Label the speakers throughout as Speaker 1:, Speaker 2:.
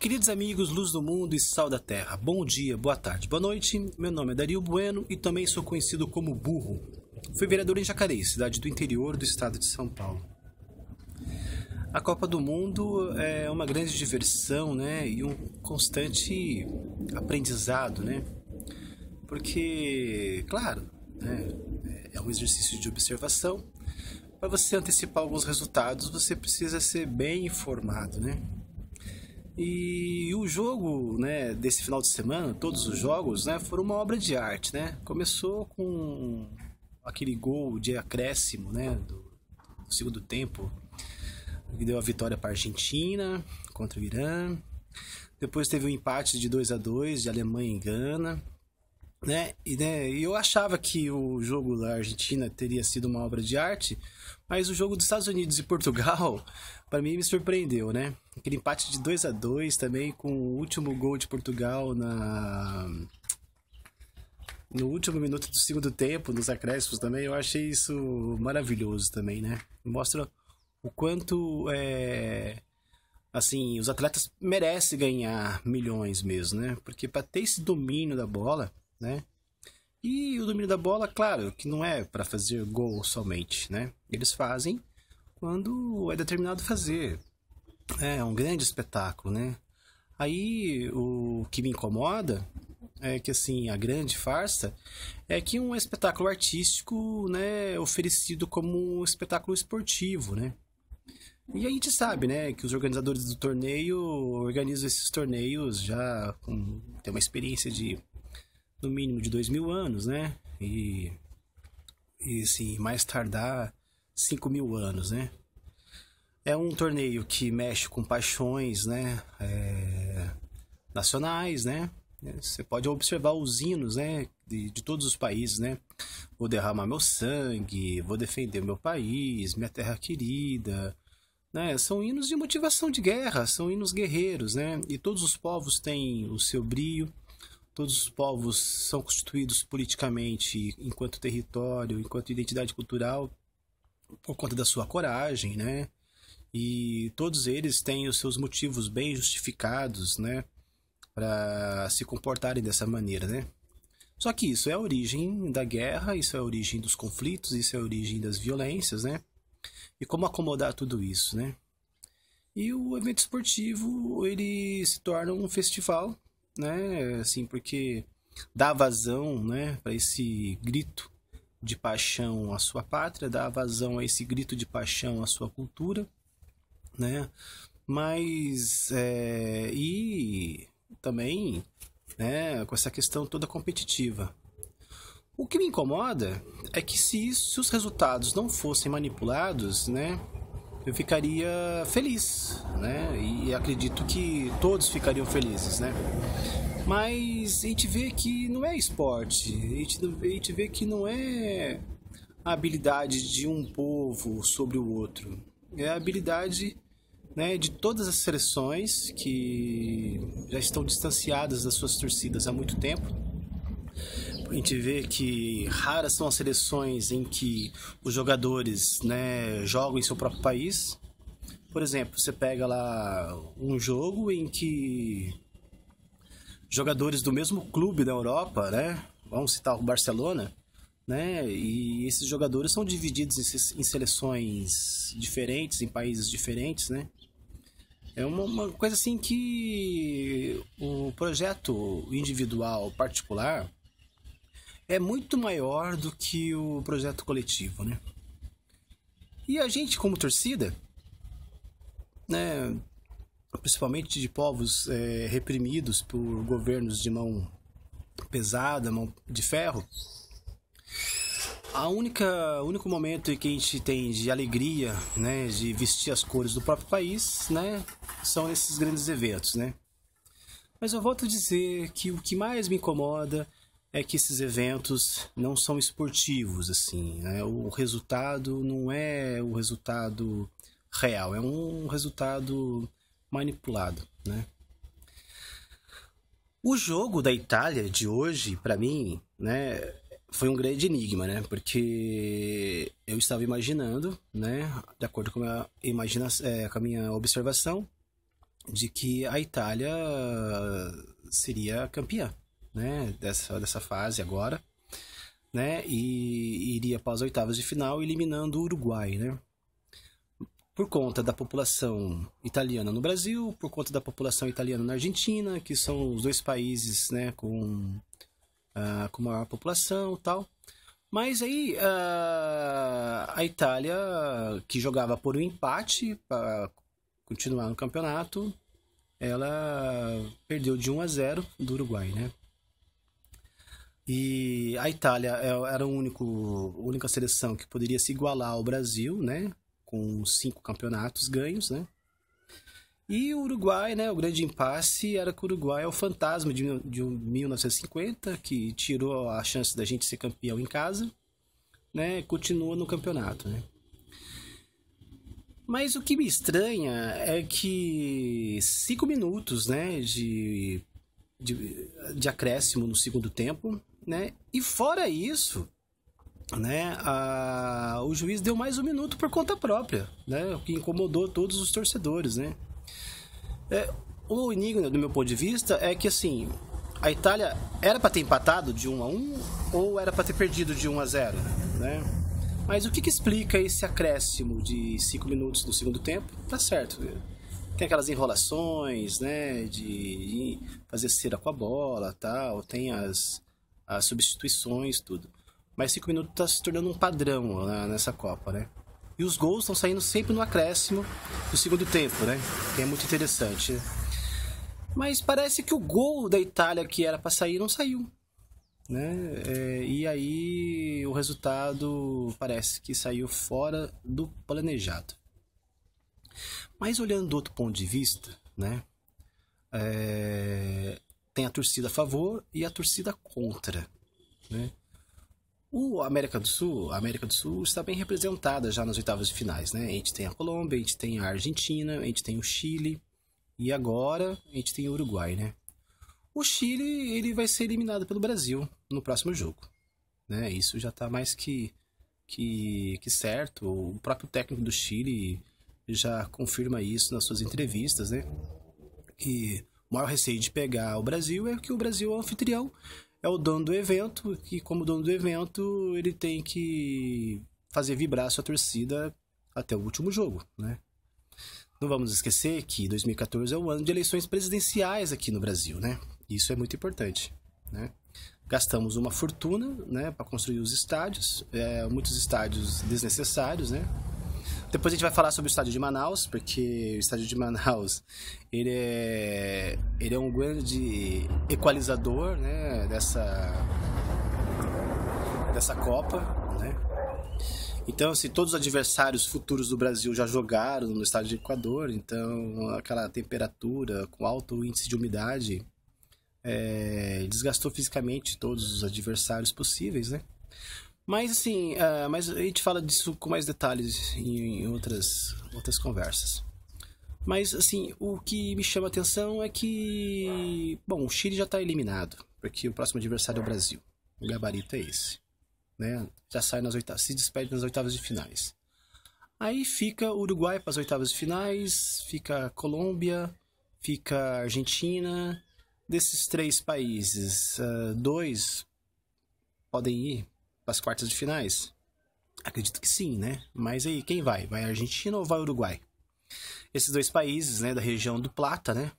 Speaker 1: Queridos amigos, luz do mundo e sal da terra, bom dia, boa tarde, boa noite. Meu nome é Dario Bueno e também sou conhecido como Burro. Fui vereador em Jacareí, cidade do interior do estado de São Paulo. A Copa do Mundo é uma grande diversão, né, e um constante aprendizado, né? Porque, claro, né, é um exercício de observação. Para você antecipar alguns resultados, você precisa ser bem informado, né? E o jogo, né, desse final de semana, todos os jogos, né, foram uma obra de arte, né? Começou com aquele gol de acréscimo, né, do segundo tempo, que deu a vitória para a Argentina contra o Irã. Depois teve um empate de 2-2 de Alemanha e Gana, né? E eu achava que o jogo da Argentina teria sido uma obra de arte, mas o jogo dos Estados Unidos e Portugal, para mim, me surpreendeu, né? Aquele empate de 2-2 também, com o último gol de Portugal no último minuto do segundo tempo, nos acréscimos também. Eu achei isso maravilhoso também, né? Mostra o quanto assim, os atletas merecem ganhar milhões mesmo, né? Porque para ter esse domínio da bola, né? E o domínio da bola, claro, que não é para fazer gol somente, né? Eles fazem quando é determinado fazer. É um grande espetáculo, né? Aí o que me incomoda é que, assim, a grande farsa é que um espetáculo artístico, né, oferecido como um espetáculo esportivo, né? E a gente sabe, né, que os organizadores do torneio organizam esses torneios já tem uma experiência de no mínimo de 2000 anos, né? E assim, mais tardar 5000 anos, né? É um torneio que mexe com paixões, né? Nacionais, né? Você pode observar os hinos, né? De todos os países, né? Vou derramar meu sangue, vou defender meu país, minha terra querida, né? São hinos de motivação de guerra, são hinos guerreiros, né? E todos os povos têm o seu brio. Todos os povos são constituídos politicamente enquanto território, enquanto identidade cultural, por conta da sua coragem, né? E todos eles têm os seus motivos bem justificados, né? Para se comportarem dessa maneira, né? Só que isso é a origem da guerra, isso é a origem dos conflitos, isso é a origem das violências, né? E como acomodar tudo isso, né? E o evento esportivo, ele se torna um festival, né, assim, porque dá vazão, né, para esse grito de paixão à sua pátria, dá vazão a esse grito de paixão à sua cultura, né, mas e também, né, com essa questão toda competitiva. O que me incomoda é que se os resultados não fossem manipulados, né, eu ficaria feliz, né? E acredito que todos ficariam felizes, né? Mas a gente vê que não é esporte, a gente vê que não é a habilidade de um povo sobre o outro. É a habilidade, né, de todas as seleções que já estão distanciadas das suas torcidas há muito tempo. A gente vê que raras são as seleções em que os jogadores, né, jogam em seu próprio país. Por exemplo, você pega lá um jogo em que jogadores do mesmo clube da Europa, né, vamos citar o Barcelona, né, e esses jogadores são divididos em seleções diferentes, em países diferentes, né. É uma coisa assim que o projeto individual particular é muito maior do que o projeto coletivo, né? E a gente, como torcida, né, principalmente de povos reprimidos por governos de mão pesada, mão de ferro, o único momento em que a gente tem de alegria, né, de vestir as cores do próprio país, né, são esses grandes eventos, né? Mas eu volto a dizer que o que mais me incomoda é que esses eventos não são esportivos, assim, né? O resultado não é o resultado real, é um resultado manipulado, né? O jogo da Itália de hoje, para mim, né, foi um grande enigma, né? Porque eu estava imaginando, né, de acordo com a minha observação, de que a Itália seria campeã, né, dessa fase agora, né, e iria para as oitavas de final eliminando o Uruguai, né? Por conta da população italiana no Brasil, por conta da população italiana na Argentina, que são os dois países, né, com maior população e tal. Mas aí a Itália, que jogava por um empate para continuar no campeonato, ela perdeu de 1-0 do Uruguai, né? E a Itália era a única seleção que poderia se igualar ao Brasil, né? Com 5 campeonatos ganhos, né? E o Uruguai, né? O grande impasse era que o Uruguai é o fantasma de 1950, que tirou a chance da gente ser campeão em casa, né? Continua no campeonato, né? Mas o que me estranha é que 5 minutos, né? De acréscimo no segundo tempo, né? E fora isso, né, o juiz deu mais 1 minuto por conta própria, né, o que incomodou todos os torcedores, né. O enigma, do meu ponto de vista, é que assim, a Itália era para ter empatado de 1-1 ou era para ter perdido de 1-0, né? Mas o que explica esse acréscimo de 5 minutos no segundo tempo? Tá certo. Tem aquelas enrolações, né, de fazer cera com a bola, tal, tem as substituições, tudo. Mas 5 minutos está se tornando um padrão nessa Copa, né? E os gols estão saindo sempre no acréscimo do segundo tempo, né? Que é muito interessante, né? Mas parece que o gol da Itália que era para sair não saiu, né? E aí o resultado parece que saiu fora do planejado. Mas olhando do outro ponto de vista, né? Tem a torcida a favor e a torcida contra, né? A América do Sul está bem representada já nas oitavas de finais, né? A gente tem a Colômbia, a gente tem a Argentina, a gente tem o Chile e agora a gente tem o Uruguai, né? O Chile, ele vai ser eliminado pelo Brasil no próximo jogo, né? Isso já está mais que certo. O próprio técnico do Chile já confirma isso nas suas entrevistas, né? Que o maior receio de pegar o Brasil é que o Brasil é o anfitrião, é o dono do evento, e como dono do evento, ele tem que fazer vibrar a sua torcida até o último jogo, né? Não vamos esquecer que 2014 é o ano de eleições presidenciais aqui no Brasil, né? Isso é muito importante, né? Gastamos uma fortuna, né, para construir os estádios, muitos estádios desnecessários, né? Depois a gente vai falar sobre o estádio de Manaus, porque o estádio de Manaus ele é um grande equalizador, né, dessa Copa, né? Então, se todos os adversários futuros do Brasil já jogaram no estádio de Equador, então aquela temperatura com alto índice de umidade desgastou fisicamente todos os adversários possíveis, né? Mas assim, mas a gente fala disso com mais detalhes em outras conversas. Mas assim, o que me chama a atenção é que, bom, o Chile já está eliminado, porque o próximo adversário é o Brasil. O gabarito é esse, né? Já sai nas oitavas, se despede nas oitavas de finais. Aí fica o Uruguai para as oitavas de finais, fica a Colômbia, fica a Argentina. Desses 3 países, 2 podem ir para as quartas de finais? Acredito que sim, né? Mas aí, quem vai? Vai a Argentina ou vai o Uruguai? Esses 2 países, né, da região do Plata, né?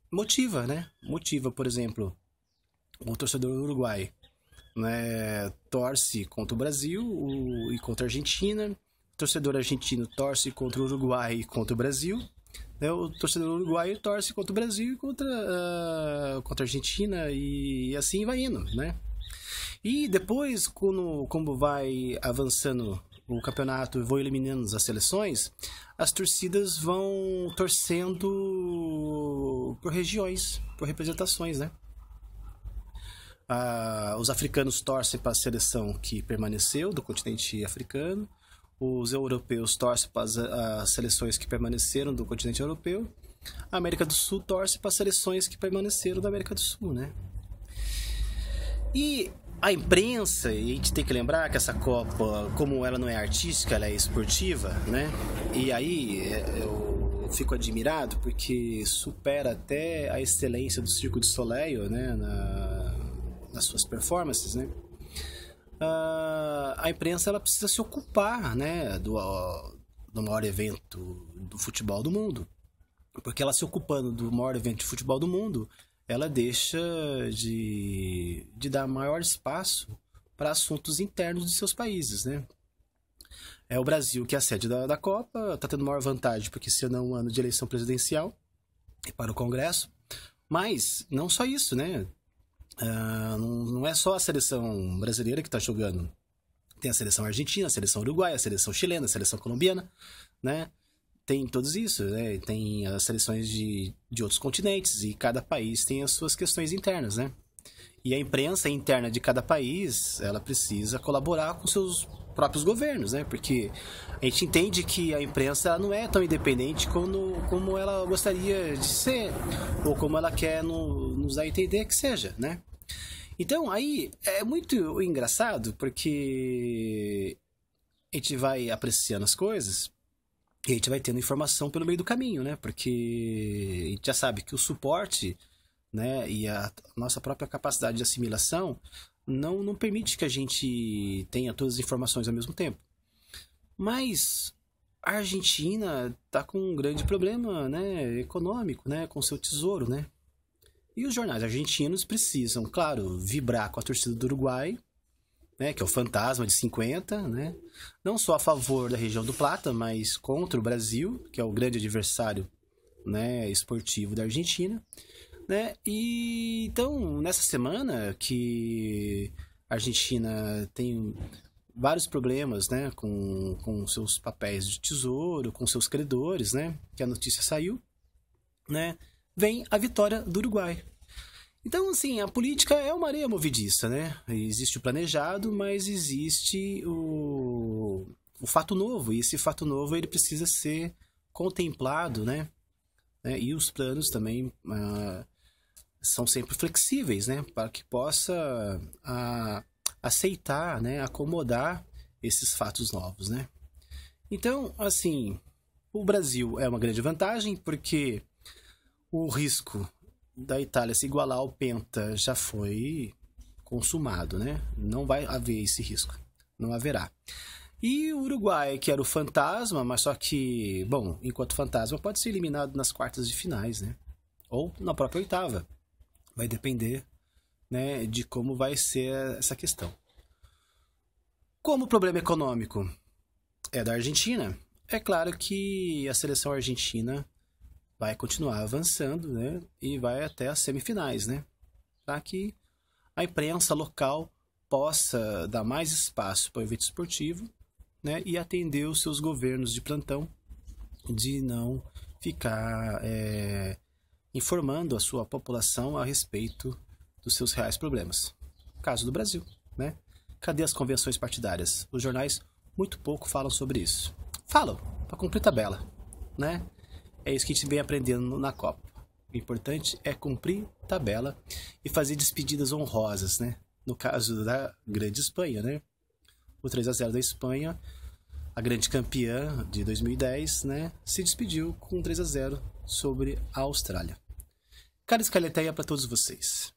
Speaker 1: Motiva, né? Motiva, por exemplo, o torcedor do Uruguai, né, torce contra o Brasil e contra a Argentina. O torcedor argentino torce contra o Uruguai e contra o Brasil. O torcedor uruguaio torce contra o Brasil e contra a Argentina e assim vai indo, né? E depois, como vai avançando o campeonato e vão eliminando as seleções, as torcidas vão torcendo por regiões, por representações, né? Os africanos torcem para a seleção que permaneceu do continente africano. Os europeus torcem para as seleções que permaneceram do continente europeu. A América do Sul torce para as seleções que permaneceram da América do Sul, né? E a imprensa, e a gente tem que lembrar que essa Copa, como ela não é artística, ela é esportiva, né? E aí fico admirado porque supera até a excelência do Circo de Soleil, né, nas suas performances, né? A imprensa ela precisa se ocupar, né, do maior evento do futebol do mundo, porque ela se ocupando do maior evento de futebol do mundo, ela deixa de dar maior espaço para assuntos internos de seus países, né? É o Brasil que é a sede da Copa, está tendo maior vantagem porque esse ano é um ano de eleição presidencial e para o Congresso, mas não só isso, né? Não é só a seleção brasileira que está jogando. Tem a seleção argentina, a seleção uruguaia, a seleção chilena, a seleção colombiana, né? Tem todos isso, né? Tem as seleções de outros continentes e cada país tem as suas questões internas, né? E a imprensa interna de cada país, ela precisa colaborar com seus próprios governos, né? Porque a gente entende que a imprensa não é tão independente como ela gostaria de ser, ou como ela quer nos dar a entender que seja, né? Então, aí é muito engraçado, porque a gente vai apreciando as coisas e a gente vai tendo informação pelo meio do caminho, né? Porque a gente já sabe que o suporte, né, e a nossa própria capacidade de assimilação não permite que a gente tenha todas as informações ao mesmo tempo. Mas a Argentina está com um grande problema, né, econômico, né, com seu tesouro, né? E os jornais argentinos precisam, claro, vibrar com a torcida do Uruguai, né, que é o fantasma de 50, né? Não só a favor da região do Plata, mas contra o Brasil, que é o grande adversário, né, esportivo da Argentina. Né? E então, nessa semana que a Argentina tem vários problemas, né, com seus papéis de tesouro, com seus credores, né, que a notícia saiu, né, vem a vitória do Uruguai. Então, assim, a política é uma areia movediça, né? Existe o planejado, mas existe o fato novo, e esse fato novo ele precisa ser contemplado, né? E os planos também são sempre flexíveis, né, para que possa aceitar, né, acomodar esses fatos novos, né. Então, assim, o Brasil é uma grande vantagem porque o risco da Itália se igualar ao Penta já foi consumado, né, não vai haver esse risco, não haverá. E o Uruguai, que era o fantasma, mas só que, bom, enquanto fantasma pode ser eliminado nas quartas de finais, né, ou na própria oitava. Vai depender, né, de como vai ser essa questão. Como o problema econômico é da Argentina, é claro que a seleção argentina vai continuar avançando, né, e vai até as semifinais, né, para que a imprensa local possa dar mais espaço para o evento esportivo, né, e atender os seus governos de plantão de não ficar informando a sua população a respeito dos seus reais problemas. Caso do Brasil, né? Cadê as convenções partidárias? Os jornais muito pouco falam sobre isso. Falam, para cumprir tabela, né? É isso que a gente vem aprendendo na Copa. O importante é cumprir tabela e fazer despedidas honrosas, né? No caso da grande Espanha, né? O 3-0 da Espanha, a grande campeã de 2010, né? Se despediu com 3-0 sobre a Austrália. Cara Escaleteia para todos vocês.